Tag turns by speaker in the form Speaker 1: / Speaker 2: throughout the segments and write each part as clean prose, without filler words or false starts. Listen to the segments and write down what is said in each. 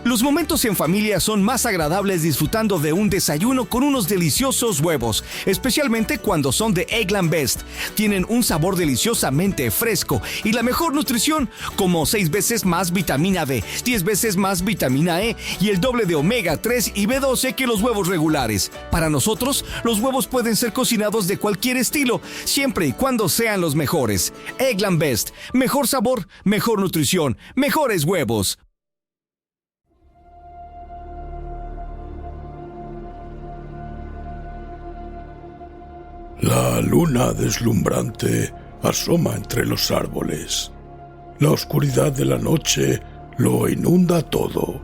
Speaker 1: Los momentos en familia son más agradables disfrutando de un desayuno con unos deliciosos huevos, especialmente cuando son de Eggland Best. Tienen un sabor deliciosamente fresco y la mejor nutrición, como 6 veces más vitamina D, 10 veces más vitamina E y el doble de omega 3 y B12 que los huevos regulares. Para nosotros, los huevos pueden ser cocinados de cualquier estilo, siempre y cuando sean los mejores. Eggland Best, mejor sabor, mejor nutrición, mejores huevos.
Speaker 2: La luna deslumbrante asoma entre los árboles. La oscuridad de la noche lo inunda todo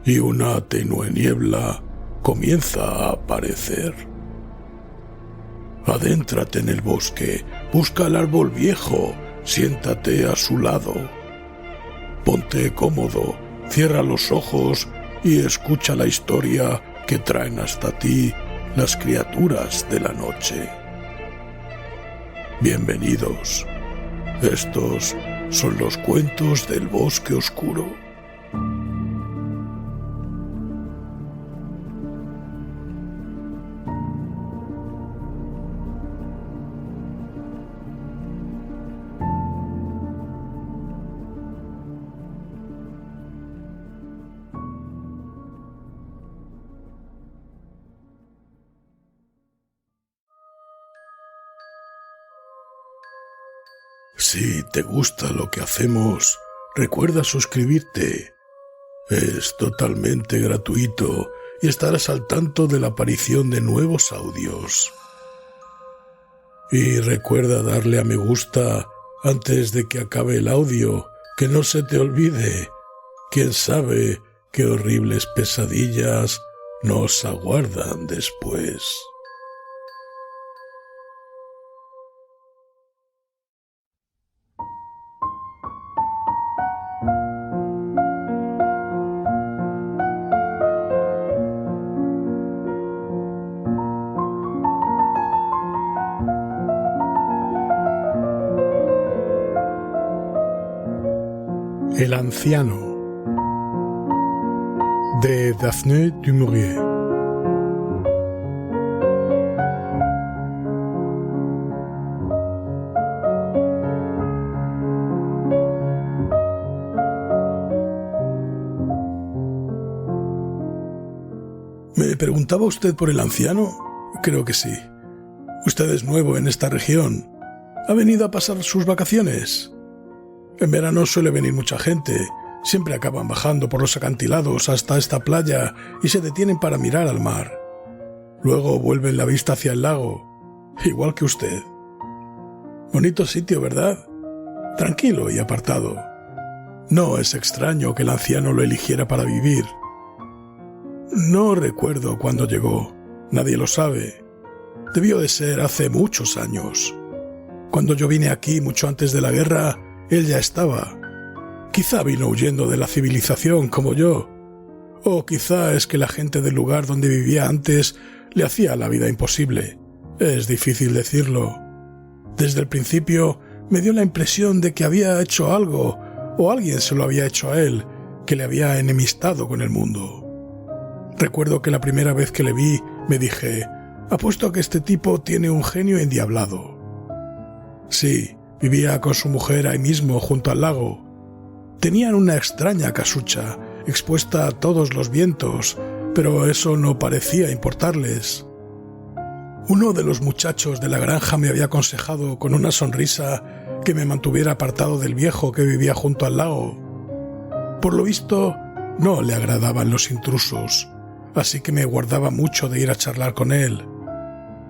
Speaker 2: y una tenue niebla comienza a aparecer. Adéntrate en el bosque, busca el árbol viejo, siéntate a su lado. Ponte cómodo, cierra los ojos y escucha la historia que traen hasta ti las criaturas de la noche. Bienvenidos. Estos son los cuentos del bosque oscuro. Si te gusta lo que hacemos, recuerda suscribirte. Es totalmente gratuito y estarás al tanto de la aparición de nuevos audios. Y recuerda darle a me gusta antes de que acabe el audio, que no se te olvide. Quién sabe qué horribles pesadillas nos aguardan después. El anciano, de Daphne du Maurier. ¿Me preguntaba usted por el anciano? Creo que sí. Usted es nuevo en esta región. ¿Ha venido a pasar sus vacaciones? En verano suele venir mucha gente. Siempre acaban bajando por los acantilados hasta esta playa y se detienen para mirar al mar. Luego vuelven la vista hacia el lago, igual que usted. Bonito sitio, ¿verdad? Tranquilo y apartado. No es extraño que el anciano lo eligiera para vivir. No recuerdo cuándo llegó. Nadie lo sabe. Debió de ser hace muchos años. Cuando yo vine aquí mucho antes de la guerra, él ya estaba. Quizá vino huyendo de la civilización como yo. O quizá es que la gente del lugar donde vivía antes le hacía la vida imposible. Es difícil decirlo. Desde el principio me dio la impresión de que había hecho algo, o alguien se lo había hecho a él, que le había enemistado con el mundo. Recuerdo que la primera vez que le vi me dije: apuesto a que este tipo tiene un genio endiablado. Sí, vivía con su mujer ahí mismo, junto al lago. Tenían una extraña casucha, expuesta a todos los vientos, pero eso no parecía importarles. Uno de los muchachos de la granja me había aconsejado con una sonrisa que me mantuviera apartado del viejo que vivía junto al lago. Por lo visto, no le agradaban los intrusos, así que me guardaba mucho de ir a charlar con él.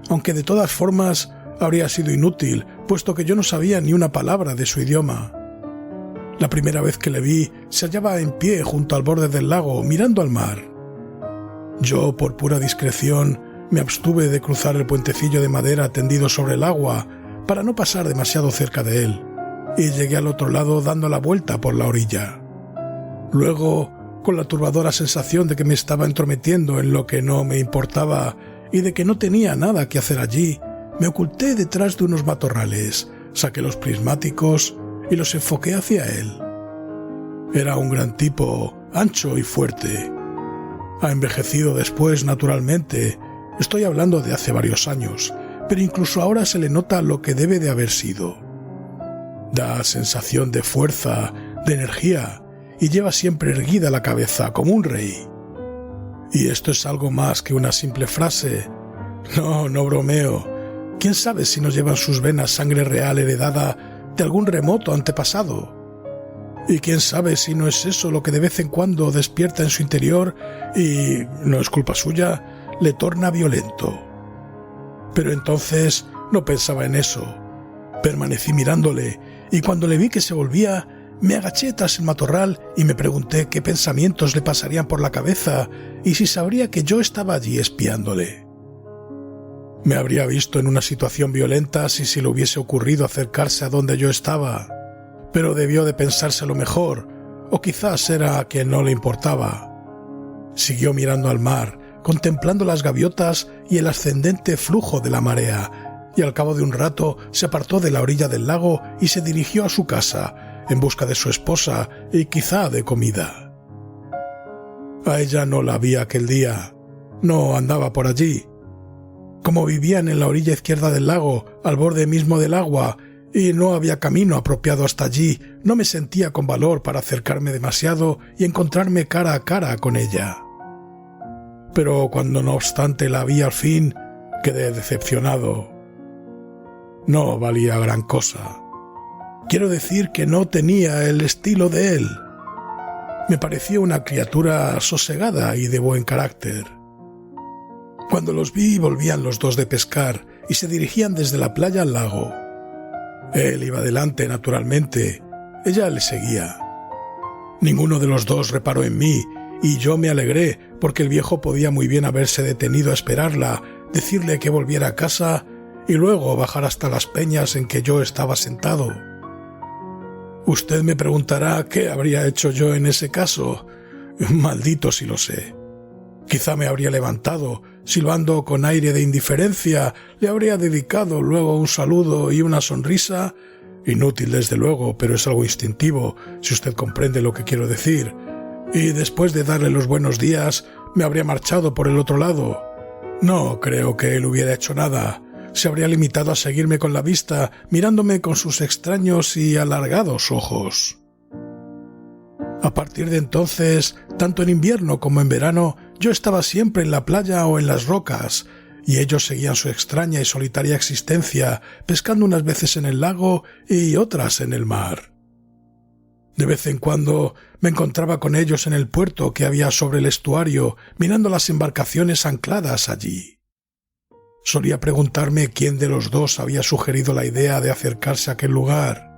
Speaker 2: Aunque de todas formas habría sido inútil, puesto que yo no sabía ni una palabra de su idioma. La primera vez que le vi, se hallaba en pie junto al borde del lago, mirando al mar. Yo, por pura discreción, me abstuve de cruzar el puentecillo de madera tendido sobre el agua para no pasar demasiado cerca de él, y llegué al otro lado dando la vuelta por la orilla. Luego, con la turbadora sensación de que me estaba entrometiendo en lo que no me importaba y de que no tenía nada que hacer allí, me oculté detrás de unos matorrales, saqué los prismáticos y los enfoqué hacia él. Era un gran tipo, ancho y fuerte. Ha envejecido después, naturalmente. Estoy hablando de hace varios años, pero incluso ahora se le nota lo que debe de haber sido. Da sensación de fuerza, de energía, y lleva siempre erguida la cabeza como un rey. Y esto es algo más que una simple frase. No bromeo. ¿Quién sabe si nos lleva en sus venas sangre real heredada de algún remoto antepasado? Y quién sabe si no es eso lo que de vez en cuando despierta en su interior y, no es culpa suya, le torna violento. Pero entonces no pensaba en eso. Permanecí mirándole y cuando le vi que se volvía, me agaché tras el matorral y me pregunté qué pensamientos le pasarían por la cabeza y si sabría que yo estaba allí espiándole. Me habría visto en una situación violenta si le hubiese ocurrido acercarse a donde yo estaba, pero debió de pensárselo mejor, o quizás era que no le importaba. Siguió mirando al mar, contemplando las gaviotas y el ascendente flujo de la marea, y al cabo de un rato se apartó de la orilla del lago y se dirigió a su casa, en busca de su esposa y quizá de comida. A ella no la vi aquel día, no andaba por allí. Como vivían en la orilla izquierda del lago, al borde mismo del agua, y no había camino apropiado hasta allí, no me sentía con valor para acercarme demasiado y encontrarme cara a cara con ella. Pero cuando no obstante la vi al fin, quedé decepcionado. No valía gran cosa. Quiero decir que no tenía el estilo de él. Me parecía una criatura sosegada y de buen carácter. Cuando los vi, volvían los dos de pescar y se dirigían desde la playa al lago. Él iba delante, naturalmente. Ella le seguía. Ninguno de los dos reparó en mí y yo me alegré porque el viejo podía muy bien haberse detenido a esperarla, decirle que volviera a casa y luego bajar hasta las peñas en que yo estaba sentado. Usted me preguntará qué habría hecho yo en ese caso. Maldito si lo sé. Quizá me habría levantado, silbando con aire de indiferencia, le habría dedicado luego un saludo y una sonrisa, inútil desde luego, pero es algo instintivo, si usted comprende lo que quiero decir, y después de darle los buenos días, me habría marchado por el otro lado. No creo que él hubiera hecho nada. Se habría limitado a seguirme con la vista, mirándome con sus extraños y alargados ojos. A partir de entonces, tanto en invierno como en verano, yo estaba siempre en la playa o en las rocas, y ellos seguían su extraña y solitaria existencia, pescando unas veces en el lago y otras en el mar. De vez en cuando me encontraba con ellos en el puerto que había sobre el estuario, mirando las embarcaciones ancladas allí. Solía preguntarme quién de los dos había sugerido la idea de acercarse a aquel lugar.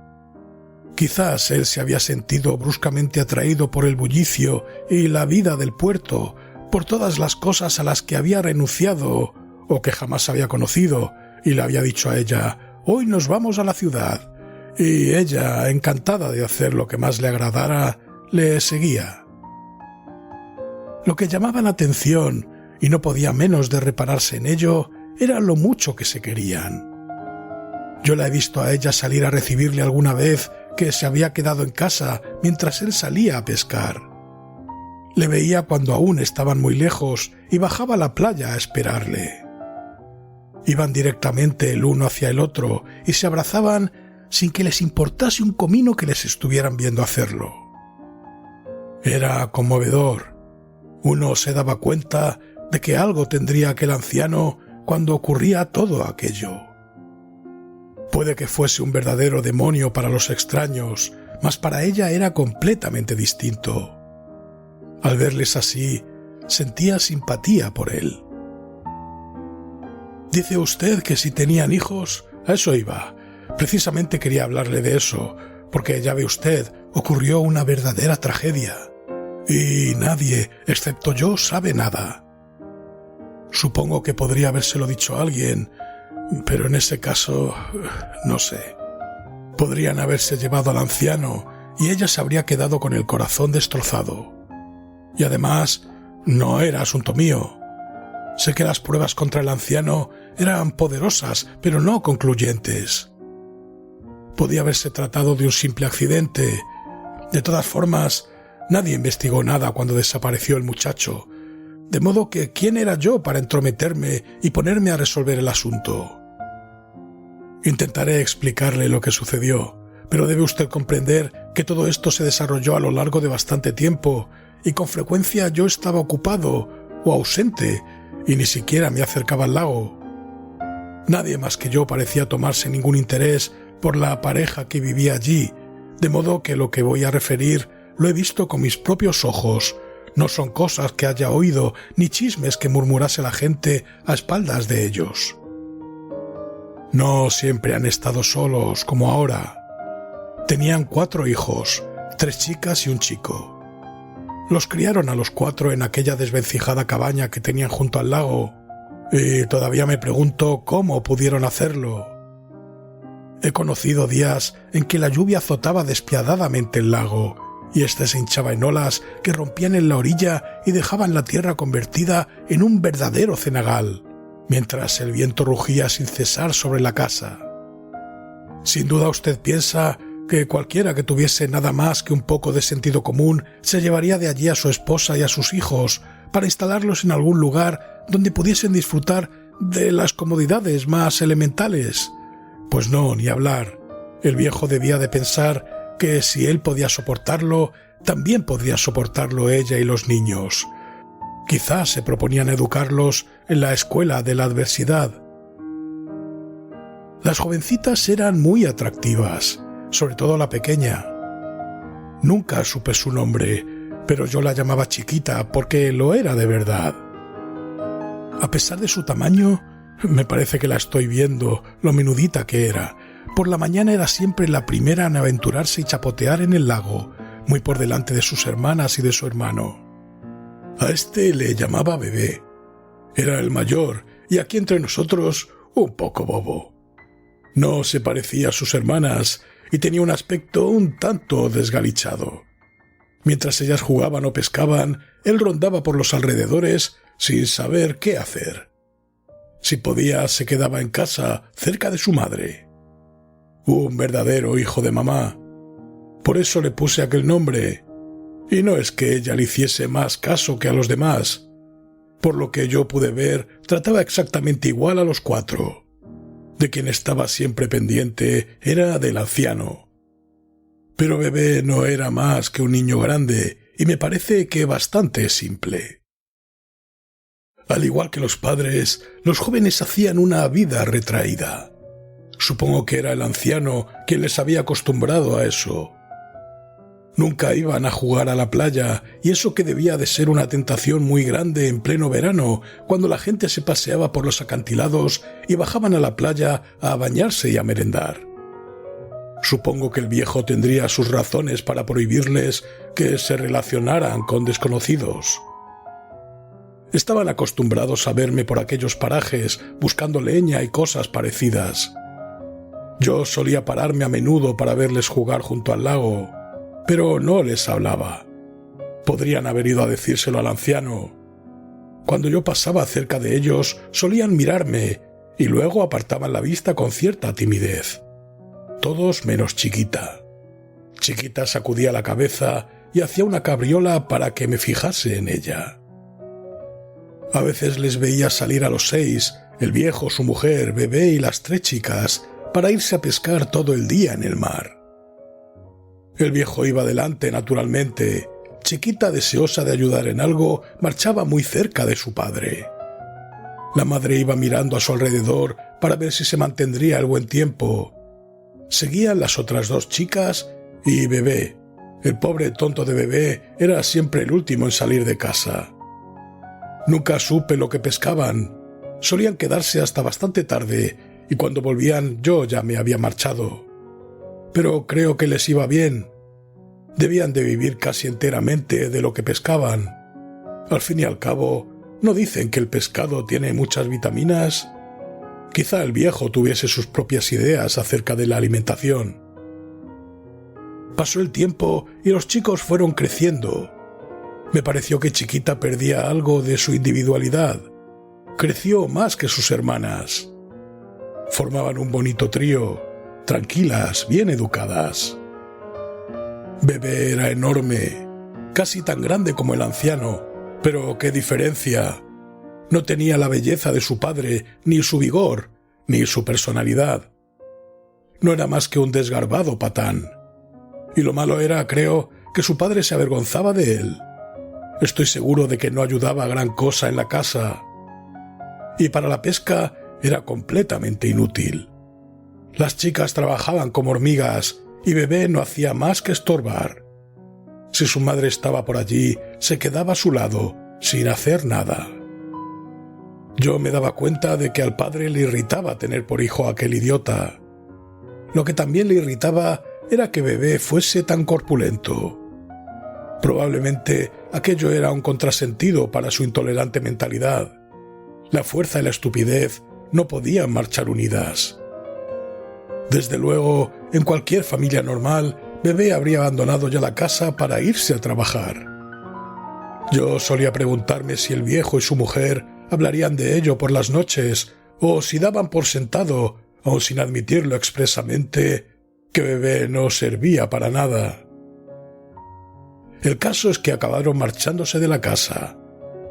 Speaker 2: Quizás él se había sentido bruscamente atraído por el bullicio y la vida del puerto, por todas las cosas a las que había renunciado o que jamás había conocido, y le había dicho a ella: «Hoy nos vamos a la ciudad», y ella, encantada de hacer lo que más le agradara, le seguía. Lo que llamaba la atención, y no podía menos de repararse en ello, era lo mucho que se querían. Yo la he visto a ella salir a recibirle alguna vez que se había quedado en casa mientras él salía a pescar. Le veía cuando aún estaban muy lejos y bajaba a la playa a esperarle. Iban directamente el uno hacia el otro y se abrazaban sin que les importase un comino que les estuvieran viendo hacerlo. Era conmovedor. Uno se daba cuenta de que algo tendría aquel anciano cuando ocurría todo aquello. Puede que fuese un verdadero demonio para los extraños, mas para ella era completamente distinto. Al verles así, sentía simpatía por él. Dice usted que si tenían hijos, a eso iba. Precisamente quería hablarle de eso, porque ya ve usted, ocurrió una verdadera tragedia. Y nadie, excepto yo, sabe nada. Supongo que podría habérselo dicho a alguien, pero en ese caso, no sé. Podrían haberse llevado al anciano y ella se habría quedado con el corazón destrozado. Y además, no era asunto mío. Sé que las pruebas contra el anciano eran poderosas, pero no concluyentes. Podía haberse tratado de un simple accidente. De todas formas, Nadie investigó nada cuando desapareció el muchacho, de modo que ¿quién era yo para entrometerme y ponerme a resolver el asunto? Intentaré explicarle lo que sucedió, pero debe usted comprender que todo esto se desarrolló a lo largo de bastante tiempo y con frecuencia yo estaba ocupado o ausente y ni siquiera me acercaba al lago. Nadie más que yo parecía tomarse ningún interés por la pareja que vivía allí, de modo que lo que voy a referir lo he visto con mis propios ojos. No son cosas que haya oído ni chismes que murmurase la gente a espaldas de ellos. No siempre han estado solos como ahora. Tenían 4 hijos, 3 chicas y un chico. Los criaron a los 4 en aquella desvencijada cabaña que tenían junto al lago, y todavía me pregunto cómo pudieron hacerlo. He conocido días en que la lluvia azotaba despiadadamente el lago, y éste se hinchaba en olas que rompían en la orilla y dejaban la tierra convertida en un verdadero cenagal, mientras el viento rugía sin cesar sobre la casa. Sin duda usted piensa que cualquiera que tuviese nada más que un poco de sentido común se llevaría de allí a su esposa y a sus hijos para instalarlos en algún lugar donde pudiesen disfrutar de las comodidades más elementales. Pues no, ni hablar. El viejo debía de pensar que si él podía soportarlo, también podría soportarlo ella y los niños. Quizás se proponían educarlos en la escuela de la adversidad. Las jovencitas eran muy atractivas, sobre todo la pequeña. Nunca supe su nombre, pero yo la llamaba Chiquita porque lo era de verdad. A pesar de su tamaño, me parece que la estoy viendo, lo menudita que era. Por la mañana era siempre la primera en aventurarse y chapotear en el lago, muy por delante de sus hermanas y de su hermano. A este le llamaba Bebé. Era el mayor y aquí entre nosotros un poco bobo. No se parecía a sus hermanas y tenía un aspecto un tanto desgalichado. Mientras ellas jugaban o pescaban, él rondaba por los alrededores sin saber qué hacer. Si podía, se quedaba en casa, cerca de su madre. Un verdadero hijo de mamá. Por eso le puse aquel nombre. Y no es que ella le hiciese más caso que a los demás. Por lo que yo pude ver, trataba exactamente igual a los 4. De quien estaba siempre pendiente era del anciano. Pero Bebé no era más que un niño grande y me parece que bastante simple. Al igual que los padres, los jóvenes hacían una vida retraída. Supongo que era el anciano quien les había acostumbrado a eso. Nunca iban a jugar a la playa, y eso que debía de ser una tentación muy grande en pleno verano, cuando la gente se paseaba por los acantilados y bajaban a la playa a bañarse y a merendar. Supongo que el viejo tendría sus razones para prohibirles que se relacionaran con desconocidos. Estaban acostumbrados a verme por aquellos parajes buscando leña y cosas parecidas. Yo solía pararme a menudo para verles jugar junto al lago, pero no les hablaba. Podrían haber ido a decírselo al anciano. Cuando yo pasaba cerca de ellos, solían mirarme y luego apartaban la vista con cierta timidez. Todos menos Chiquita. Chiquita sacudía la cabeza y hacía una cabriola para que me fijase en ella. A veces les veía salir a los 6, el viejo, su mujer, Bebé y las 3 chicas, para irse a pescar todo el día en el mar. El viejo iba delante, naturalmente. Chiquita, deseosa de ayudar en algo, marchaba muy cerca de su padre. La madre iba mirando a su alrededor para ver si se mantendría el buen tiempo. Seguían las otras 2 chicas y Bebé. El pobre tonto de Bebé era siempre el último en salir de casa. Nunca supe lo que pescaban. Solían quedarse hasta bastante tarde y cuando volvían yo ya me había marchado. Pero creo que les iba bien. Debían de vivir casi enteramente de lo que pescaban. Al fin y al cabo, ¿no dicen que el pescado tiene muchas vitaminas? Quizá el viejo tuviese sus propias ideas acerca de la alimentación. Pasó el tiempo y los chicos fueron creciendo. Me pareció que Chiquita perdía algo de su individualidad. Creció más que sus hermanas. Formaban un bonito trío, tranquilas, bien educadas. Bebé era enorme. casi tan grande como el anciano, pero qué diferencia. No tenía la belleza de su padre, ni su vigor, ni su personalidad. No era más que un desgarbado patán. Y lo malo era, creo, que su padre se avergonzaba de él. Estoy seguro de que no ayudaba a gran cosa en la casa. Y para la pesca era completamente inútil. Las chicas trabajaban como hormigas y Bebé no hacía más que estorbar. Si su madre estaba por allí, se quedaba a su lado, sin hacer nada. Yo me daba cuenta de que al padre le irritaba tener por hijo a aquel idiota. Lo que también le irritaba era que Bebé fuese tan corpulento. Probablemente aquello era un contrasentido para su intolerante mentalidad. La fuerza y la estupidez no podían marchar unidas. Desde luego, en cualquier familia normal, Bebé habría abandonado ya la casa para irse a trabajar. Yo solía preguntarme si el viejo y su mujer hablarían de ello por las noches o si daban por sentado, aun sin admitirlo expresamente, que Bebé no servía para nada. El caso es que acabaron marchándose de la casa,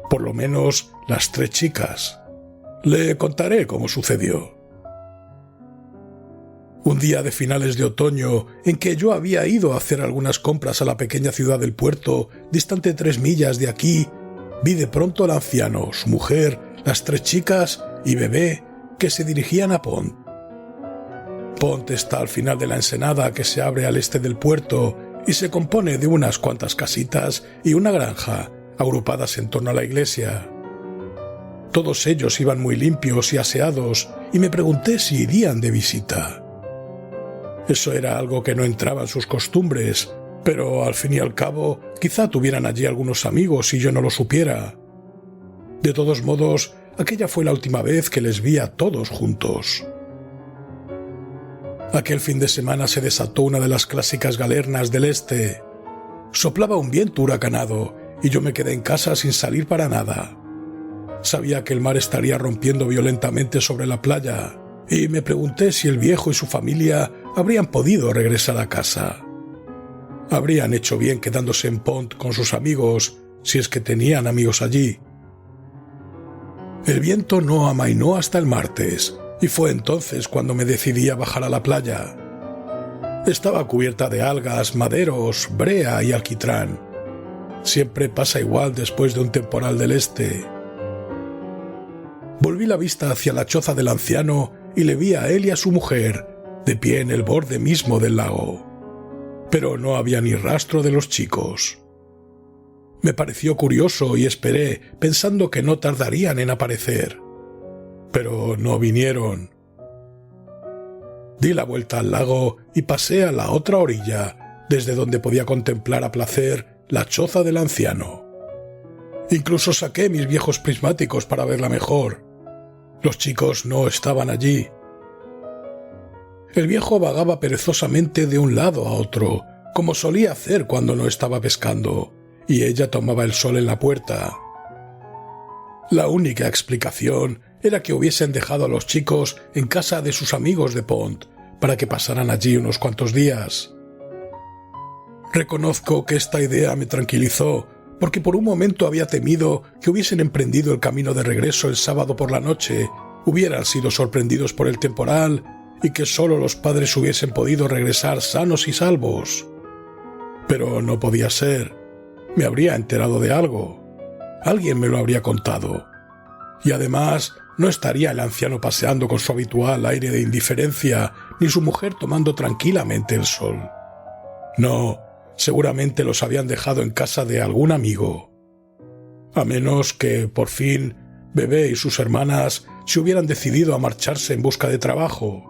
Speaker 2: por lo menos las 3 chicas. Le contaré cómo sucedió. Un día de finales de otoño, en que yo había ido a hacer algunas compras a la pequeña ciudad del puerto, distante 3 millas de aquí, vi de pronto al anciano, su mujer, las 3 chicas y Bebé que se dirigían a Pont. Pont está al final de la ensenada que se abre al este del puerto y se compone de unas cuantas casitas y una granja agrupadas en torno a la iglesia. Todos ellos iban muy limpios y aseados y me pregunté si irían de visita. Eso era algo que no entraba en sus costumbres, pero al fin y al cabo quizá tuvieran allí algunos amigos y yo no lo supiera. De todos modos, aquella fue la última vez que les vi a todos juntos. Aquel fin de semana se desató una de las clásicas galernas del este. Soplaba un viento huracanado y yo me quedé en casa sin salir para nada. Sabía que el mar estaría rompiendo violentamente sobre la playa y me pregunté si el viejo y su familia habrían podido regresar a casa. Habrían hecho bien quedándose en Pont con sus amigos, si es que tenían amigos allí. El viento no amainó hasta el martes, y fue entonces cuando me decidí a bajar a la playa. Estaba cubierta de algas, maderos, brea y alquitrán. Siempre pasa igual después de un temporal del este. Volví la vista hacia la choza del anciano y le vi a él y a su mujer, de pie en el borde mismo del lago. Pero no había ni rastro de los chicos. Me pareció curioso y esperé, pensando que no tardarían en aparecer. Pero no vinieron. Di la vuelta al lago y pasé a la otra orilla, desde donde podía contemplar a placer la choza del anciano. Incluso saqué mis viejos prismáticos para verla mejor. Los chicos no estaban allí. El viejo vagaba perezosamente de un lado a otro, como solía hacer cuando no estaba pescando, y ella tomaba el sol en la puerta. La única explicación era que hubiesen dejado a los chicos en casa de sus amigos de Pont para que pasaran allí unos cuantos días. Reconozco que esta idea me tranquilizó, porque por un momento había temido que hubiesen emprendido el camino de regreso el sábado por la noche, hubieran sido sorprendidos por el temporal y que solo los padres hubiesen podido regresar sanos y salvos. Pero no podía ser. Me habría enterado de algo. Alguien me lo habría contado. Y además, no estaría el anciano paseando con su habitual aire de indiferencia, ni su mujer tomando tranquilamente el sol. No, seguramente los habían dejado en casa de algún amigo. A menos que, por fin, Bebé y sus hermanas se hubieran decidido a marcharse en busca de trabajo.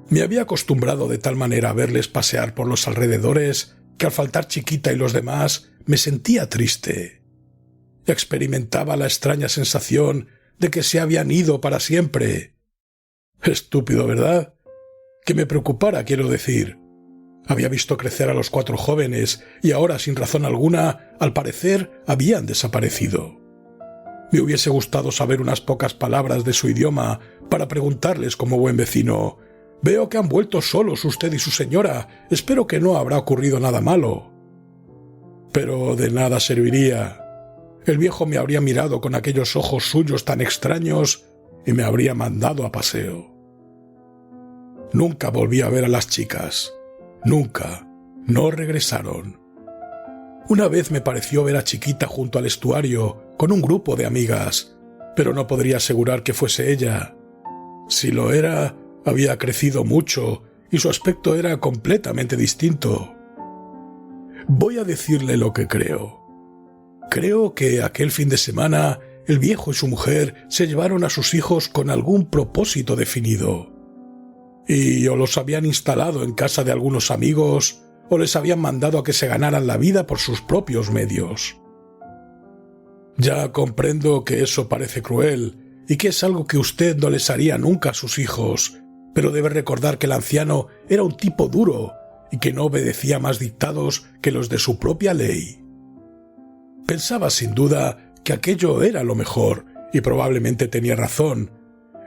Speaker 2: Me había acostumbrado de tal manera a verles pasear por los alrededores que al faltar Chiquita y los demás me sentía triste. Experimentaba la extraña sensación de que se habían ido para siempre. Estúpido, ¿verdad? Que me preocupara, quiero decir. Había visto crecer a los 4 jóvenes y ahora, sin razón alguna, al parecer, habían desaparecido. Me hubiese gustado saber unas pocas palabras de su idioma para preguntarles como buen vecino: «Veo que han vuelto solos usted y su señora. Espero que no habrá ocurrido nada malo». Pero de nada serviría. El viejo me habría mirado con aquellos ojos suyos tan extraños y me habría mandado a paseo. Nunca volví a ver a las chicas. Nunca. No regresaron. Una vez me pareció ver a Chiquita junto al estuario con un grupo de amigas, pero no podría asegurar que fuese ella. Si lo era, había crecido mucho y su aspecto era completamente distinto. Voy a decirle lo que creo. Creo que aquel fin de semana el viejo y su mujer se llevaron a sus hijos con algún propósito definido. Y o los habían instalado en casa de algunos amigos o les habían mandado a que se ganaran la vida por sus propios medios. Ya comprendo que eso parece cruel y que es algo que usted no les haría nunca a sus hijos, pero debe recordar que el anciano era un tipo duro y que no obedecía más dictados que los de su propia ley. Pensaba sin duda que aquello era lo mejor y probablemente tenía razón,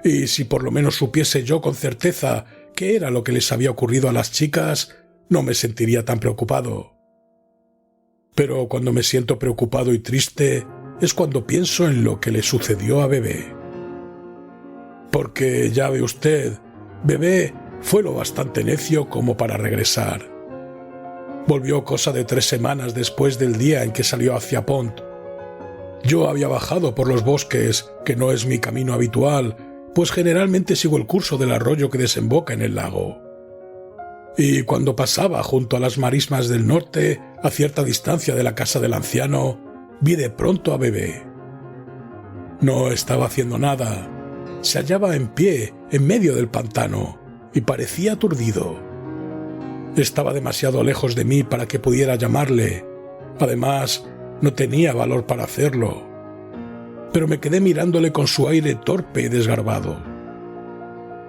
Speaker 2: y si por lo menos supiese yo con certeza qué era lo que les había ocurrido a las chicas, no me sentiría tan preocupado. Pero cuando me siento preocupado y triste es cuando pienso en lo que le sucedió a Bebé. Porque ya ve usted, Bebé fue lo bastante necio como para regresar. Volvió cosa de 3 semanas después del día en que salió hacia Pont. Yo había bajado por los bosques, que no es mi camino habitual, pues generalmente sigo el curso del arroyo que desemboca en el lago. Y cuando pasaba junto a las marismas del norte, a cierta distancia de la casa del anciano, vi de pronto a Bebé. No estaba haciendo nada. Se hallaba en pie, en medio del pantano, y parecía aturdido. Estaba demasiado lejos de mí para que pudiera llamarle. Además, no tenía valor para hacerlo. Pero me quedé mirándole con su aire torpe y desgarbado.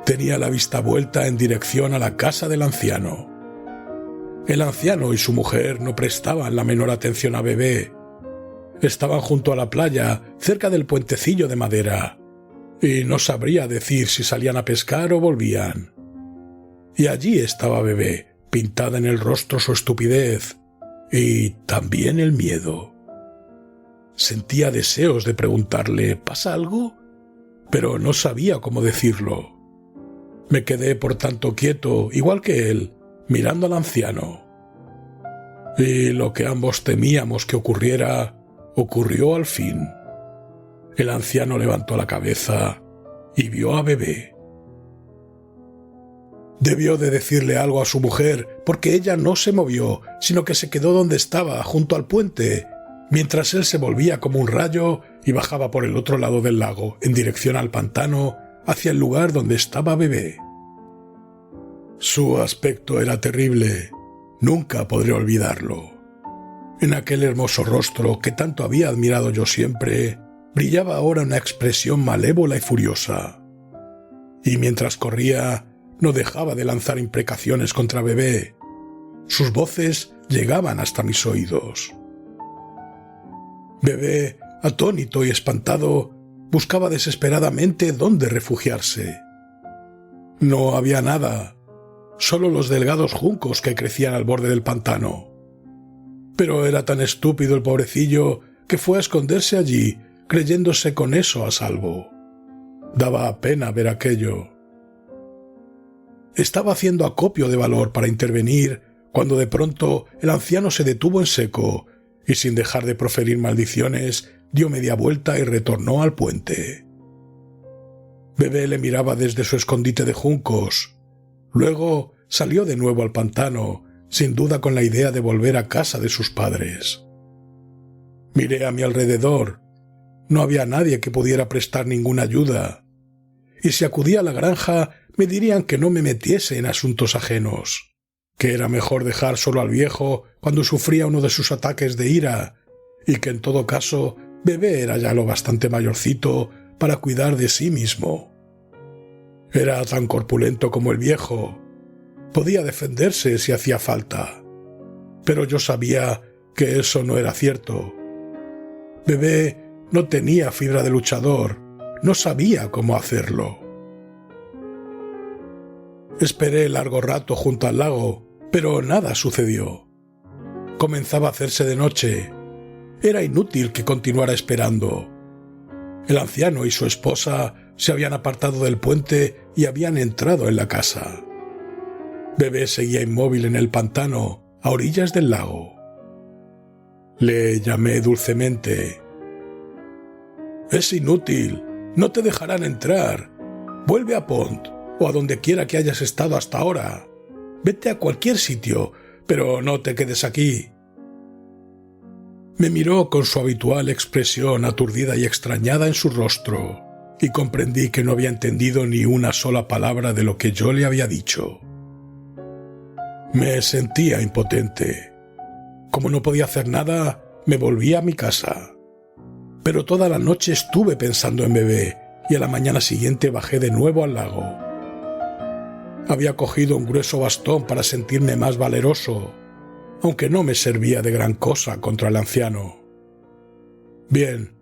Speaker 2: Tenía la vista vuelta en dirección a la casa del anciano. El anciano y su mujer no prestaban la menor atención a Bebé. Estaban junto a la playa, cerca del puentecillo de madera, y no sabría decir si salían a pescar o volvían. Y allí estaba Bebé, pintada en el rostro su estupidez, y también el miedo. Sentía deseos de preguntarle ¿pasa algo? Pero no sabía cómo decirlo. Me quedé por tanto quieto, igual que él, mirando al anciano. Y lo que ambos temíamos que ocurriera, ocurrió al fin. El anciano levantó la cabeza y vio a Bebé. Debió de decirle algo a su mujer, porque ella no se movió, sino que se quedó donde estaba, junto al puente, mientras él se volvía como un rayo y bajaba por el otro lado del lago, en dirección al pantano, hacia el lugar donde estaba Bebé. Su aspecto era terrible. Nunca podré olvidarlo. En aquel hermoso rostro que tanto había admirado yo siempre, brillaba ahora una expresión malévola y furiosa. Y mientras corría, no dejaba de lanzar imprecaciones contra Bebé. Sus voces llegaban hasta mis oídos. Bebé, atónito y espantado, buscaba desesperadamente dónde refugiarse. No había nada, solo los delgados juncos que crecían al borde del pantano. Pero era tan estúpido el pobrecillo que fue a esconderse allí, creyéndose con eso a salvo. Daba pena ver aquello. Estaba haciendo acopio de valor para intervenir cuando de pronto el anciano se detuvo en seco y sin dejar de proferir maldiciones dio media vuelta y retornó al puente. Bebé le miraba desde su escondite de juncos. Luego salió de nuevo al pantano, sin duda con la idea de volver a casa de sus padres. Miré a mi alrededor. No había nadie que pudiera prestar ninguna ayuda. Y si acudía a la granja, me dirían que no me metiese en asuntos ajenos, que era mejor dejar solo al viejo cuando sufría uno de sus ataques de ira, y que en todo caso Bebé era ya lo bastante mayorcito para cuidar de sí mismo. Era tan corpulento como el viejo. Podía defenderse si hacía falta. Pero yo sabía que eso no era cierto. Bebé no tenía fibra de luchador, no sabía cómo hacerlo. Esperé largo rato junto al lago, pero nada sucedió. Comenzaba a hacerse de noche. Era inútil que continuara esperando. El anciano y su esposa se habían apartado del puente y habían entrado en la casa. Bebé seguía inmóvil en el pantano, a orillas del lago. Le llamé dulcemente. «Es inútil, no te dejarán entrar. Vuelve a Pont, o a donde quiera que hayas estado hasta ahora. Vete a cualquier sitio, pero no te quedes aquí». Me miró con su habitual expresión aturdida y extrañada en su rostro, y comprendí que no había entendido ni una sola palabra de lo que yo le había dicho. Me sentía impotente. Como no podía hacer nada, me volví a mi casa. Pero toda la noche estuve pensando en Bebé, y a la mañana siguiente bajé de nuevo al lago. Había cogido un grueso bastón para sentirme más valeroso, aunque no me servía de gran cosa contra el anciano. Bien,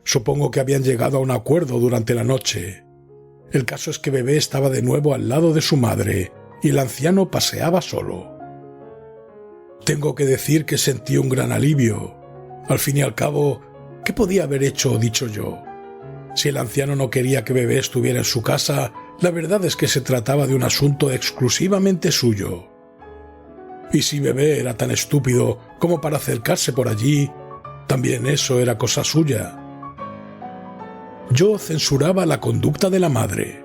Speaker 2: supongo que habían llegado a un acuerdo durante la noche. El caso es que Bebé estaba de nuevo al lado de su madre y el anciano paseaba solo. Tengo que decir que sentí un gran alivio. Al fin y al cabo, ¿qué podía haber hecho o dicho yo? Si el anciano no quería que Bebé estuviera en su casa, la verdad es que se trataba de un asunto exclusivamente suyo. Y si Bebé era tan estúpido como para acercarse por allí, también eso era cosa suya. Yo censuraba la conducta de la madre.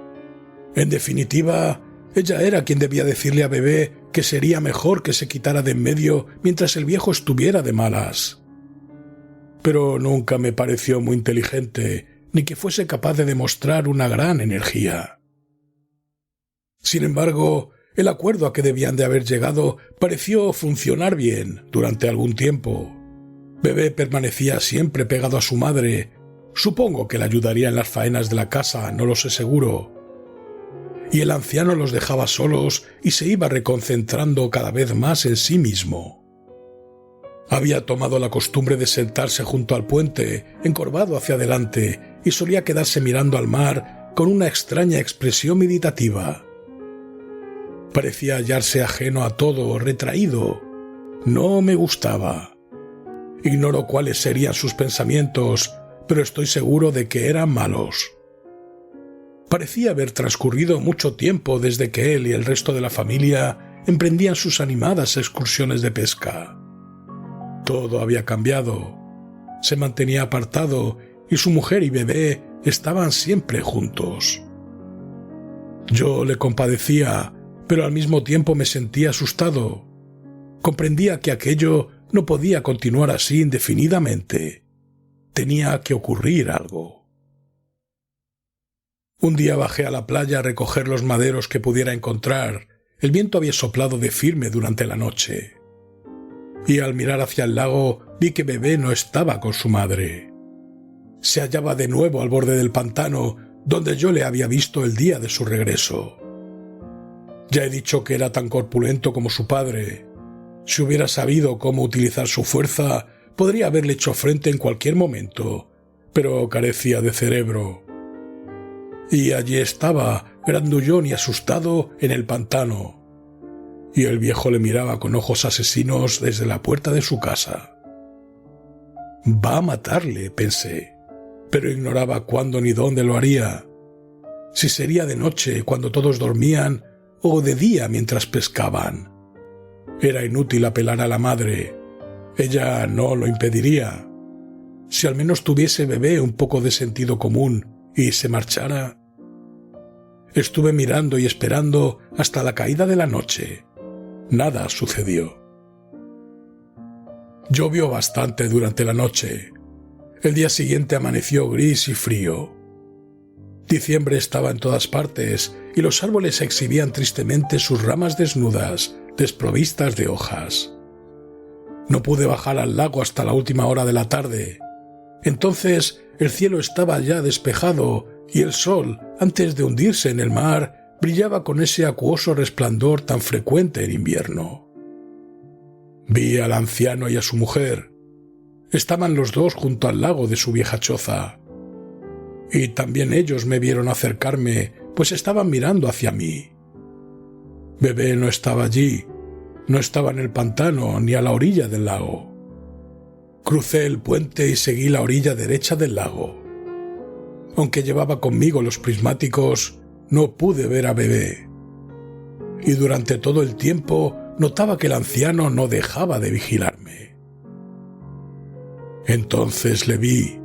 Speaker 2: En definitiva, ella era quien debía decirle a Bebé que sería mejor que se quitara de en medio mientras el viejo estuviera de malas. Pero nunca me pareció muy inteligente, ni que fuese capaz de demostrar una gran energía. Sin embargo, el acuerdo a que debían de haber llegado pareció funcionar bien durante algún tiempo. Bebé permanecía siempre pegado a su madre. Supongo que le ayudaría en las faenas de la casa, no lo sé seguro. Y el anciano los dejaba solos y se iba reconcentrando cada vez más en sí mismo. Había tomado la costumbre de sentarse junto al puente, encorvado hacia adelante, y solía quedarse mirando al mar con una extraña expresión meditativa. Parecía hallarse ajeno a todo, retraído. No me gustaba. Ignoro cuáles serían sus pensamientos, pero estoy seguro de que eran malos. Parecía haber transcurrido mucho tiempo desde que él y el resto de la familia emprendían sus animadas excursiones de pesca. Todo había cambiado. Se mantenía apartado y su mujer y Bebé estaban siempre juntos. Yo le compadecía, pero al mismo tiempo me sentía asustado. Comprendía que aquello no podía continuar así indefinidamente. Tenía que ocurrir algo. Un día bajé a la playa a recoger los maderos que pudiera encontrar. El viento había soplado de firme durante la noche. Y al mirar hacia el lago vi que Bebé no estaba con su madre. Se hallaba de nuevo al borde del pantano, donde yo le había visto el día de su regreso. Ya he dicho que era tan corpulento como su padre. Si hubiera sabido cómo utilizar su fuerza, podría haberle hecho frente en cualquier momento, pero carecía de cerebro. Y allí estaba, grandullón y asustado, en el pantano. Y el viejo le miraba con ojos asesinos desde la puerta de su casa. Va a matarle, pensé, pero ignoraba cuándo ni dónde lo haría. Si sería de noche, cuando todos dormían, o de día mientras pescaban. Era inútil apelar a la madre. Ella no lo impediría. Si al menos tuviese Bebé un poco de sentido común y se marchara. Estuve mirando y esperando hasta la caída de la noche. Nada sucedió. Llovió bastante durante la noche. El día siguiente amaneció gris y frío. Diciembre estaba en todas partes y los árboles exhibían tristemente sus ramas desnudas, desprovistas de hojas. No pude bajar al lago hasta la última hora de la tarde. Entonces el cielo estaba ya despejado y el sol, antes de hundirse en el mar, brillaba con ese acuoso resplandor tan frecuente en invierno. Vi al anciano y a su mujer. Estaban los dos junto al lago de su vieja choza. Y también ellos me vieron acercarme, pues estaban mirando hacia mí. Bebé no estaba allí. No estaba en el pantano ni a la orilla del lago. Crucé el puente y seguí la orilla derecha del lago. Aunque llevaba conmigo los prismáticos, no pude ver a Bebé. Y durante todo el tiempo notaba que el anciano no dejaba de vigilarme. Entonces le vi.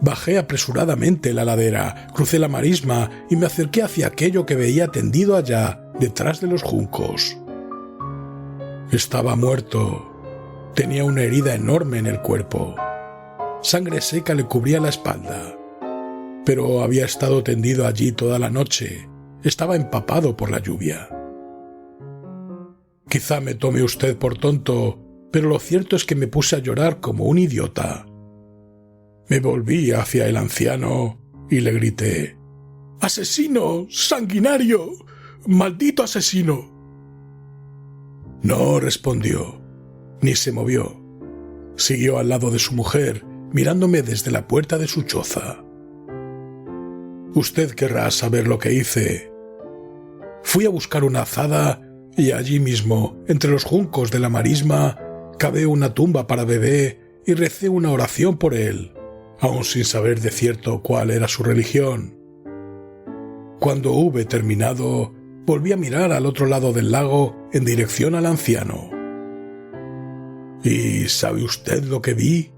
Speaker 2: Bajé apresuradamente la ladera, crucé la marisma y me acerqué hacia aquello que veía tendido allá, detrás de los juncos. Estaba muerto. Tenía una herida enorme en el cuerpo. Sangre seca le cubría la espalda. Pero había estado tendido allí toda la noche. Estaba empapado por la lluvia. Quizá me tome usted por tonto, pero lo cierto es que me puse a llorar como un idiota. Me volví hacia el anciano y le grité: «¡Asesino! ¡Sanguinario! ¡Maldito asesino!». No respondió, ni se movió. Siguió al lado de su mujer, mirándome desde la puerta de su choza. Usted querrá saber lo que hice. Fui a buscar una azada y allí mismo, entre los juncos de la marisma, cavé una tumba para Bebé y recé una oración por él, aun sin saber de cierto cuál era su religión. Cuando hube terminado, volví a mirar al otro lado del lago en dirección al anciano. ¿Y sabe usted lo que vi?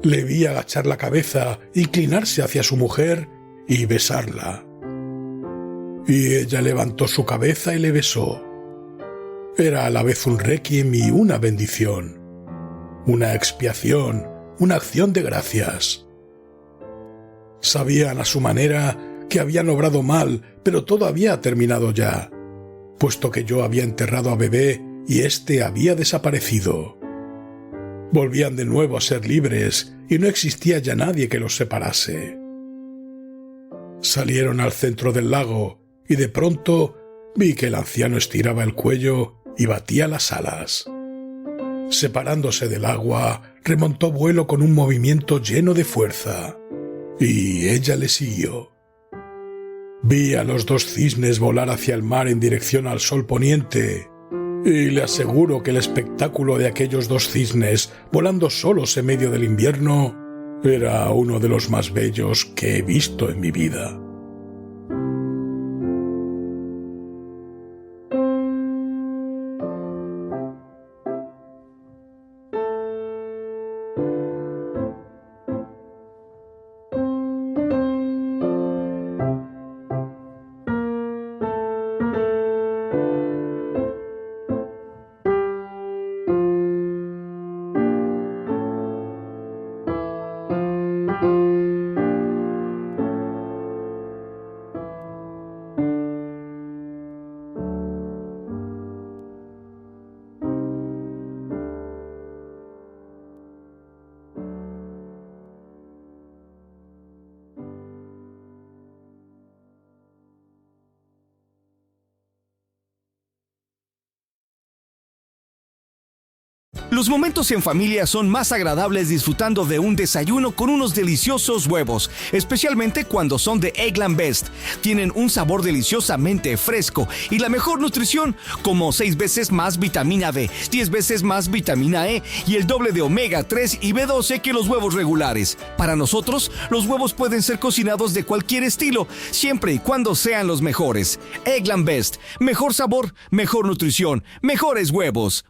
Speaker 2: Le vi agachar la cabeza, inclinarse hacia su mujer y besarla. Y ella levantó su cabeza y le besó. Era a la vez un requiem y una bendición, una expiación, una acción de gracias. Sabían a su manera que habían obrado mal, pero todo había terminado ya, puesto que yo había enterrado a Bebé y éste había desaparecido. Volvían de nuevo a ser libres y no existía ya nadie que los separase. Salieron al centro del lago y de pronto vi que el anciano estiraba el cuello y batía las alas. Separándose del agua, remontó vuelo con un movimiento lleno de fuerza, y ella le siguió. Vi a los dos cisnes volar hacia el mar en dirección al sol poniente, y le aseguro que el espectáculo de aquellos dos cisnes volando solos en medio del invierno era uno de los más bellos que he visto en mi vida.
Speaker 1: Los momentos en familia son más agradables disfrutando de un desayuno con unos deliciosos huevos, especialmente cuando son de Eggland Best. Tienen un sabor deliciosamente fresco y la mejor nutrición, como 6 veces más vitamina B, 10 veces más vitamina E y el doble de omega 3 y B12 que los huevos regulares. Para nosotros, los huevos pueden ser cocinados de cualquier estilo, siempre y cuando sean los mejores. Eggland Best, mejor sabor, mejor nutrición, mejores huevos.